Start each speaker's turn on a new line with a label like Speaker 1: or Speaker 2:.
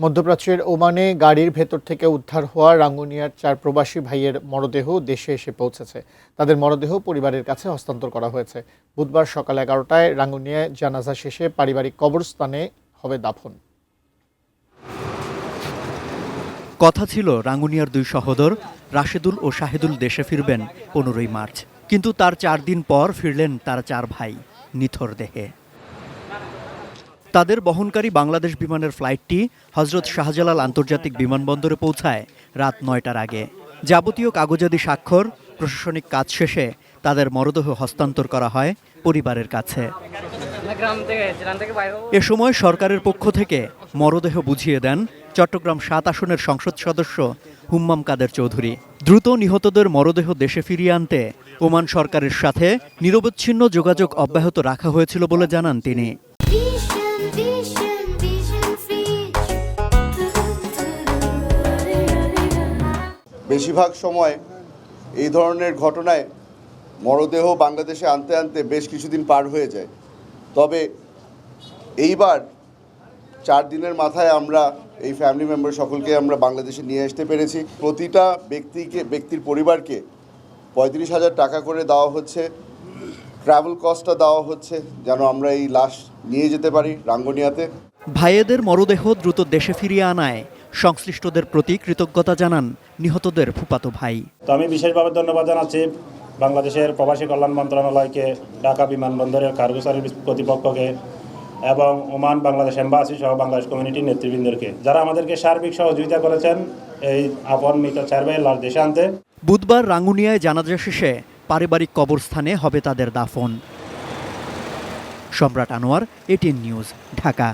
Speaker 1: মধ্যপ্রাচ্যের ওমানে গাড়ির ভেতর থেকে উদ্ধার হওয়া রাঙ্গুনিয়ার 4 প্রবাসী ভাইয়ের মরদেহ দেশে এসে পৌঁছেছে। তাদের মরদেহ পরিবারের কাছে হস্তান্তর করা হয়েছে। বুধবার সকাল 11টায় রাঙ্গুনিয়ায় জানাজা শেষে পারিবারিক কবরস্থানে হবে দাফন।
Speaker 2: কথা ছিল রাঙ্গুনিয়ার 2 সহোদর রাশেদুল ও শাহিদুল দেশে ফিরবেন 15ই মার্চ, কিন্তু তার 4 দিন পর ফিরলেন তার 4 ভাই নিথর দেহে। তাদের বহনকারী বাংলাদেশ বিমানের ফ্লাইটটি হজরত শাহজালাল আন্তর্জাতিক বিমানবন্দরে পৌঁছায় রাত 9টার আগে। যাবতীয় কাগজাদি স্বাক্ষর, প্রশাসনিক কাজ শেষে তাদের মরদেহ হস্তান্তর করা হয় পরিবারের কাছে। এ সময় সরকারের পক্ষ থেকে মরদেহ বুঝিয়ে দেন চট্টগ্রাম 7 আসনের সংসদ সদস্য হুম্মাম কাদের চৌধুরী। দ্রুত নিহতদের মরদেহ দেশে ফিরিয়ে আনতে ওমান সরকারের সাথে নিরবচ্ছিন্ন যোগাযোগ অব্যাহত রাখা হয়েছিল বলে জানান তিনি।
Speaker 3: বেশিরভাগ সময় এই ধরনের ঘটনায় মরদেহ বাংলাদেশে আনতে আনতে বেশ কিছুদিন পার হয়ে যায়। তবে এইবার 4 দিনের মাথায় আমরা এই ফ্যামিলি মেম্বার সকলকে আমরা বাংলাদেশে নিয়ে আসতে পেরেছি। প্রতিটা ব্যক্তির পরিবারকে 35,000 টাকা করে দেওয়া হচ্ছে। ট্রাভেল কস্টটা দেওয়া হচ্ছে যেন আমরা এই লাশ নিয়ে যেতে পারি রাঙ্গুনিয়াতে।
Speaker 2: ভাইয়েদের মরদেহ দ্রুত দেশে ফিরিয়ে আনায় সংশ্লিষ্টদের প্রতি কৃতজ্ঞতা জানান নিহতদের ফুফাতো ভাই।
Speaker 4: তো আমি বিশেষভাবে ধন্যবাদ জানাচ্ছি বাংলাদেশের প্রবাসী কল্যাণ মন্ত্রণালয়কে, ঢাকা বিমানবন্দরের কার্গো সার্ভিস কর্তৃপক্ষকে এবং ওমান বাংলাদেশ এম্বাসি সহ বাংলাদেশ কমিউনিটির নেতৃবৃন্দকে, যারা আমাদেরকে সার্বিক সহযোগিতা করেছেন এই আপন মৃত 4 ভাইয়ের লাশ দেশে আনতে।
Speaker 2: বুধবার রাঙ্গুনিয়ায় জানাজা শেষে পারিবারিক কবরস্থানে হবে তাদের দাফন। সম্রাট আনোয়ার, ATN নিউজ, ঢাকা।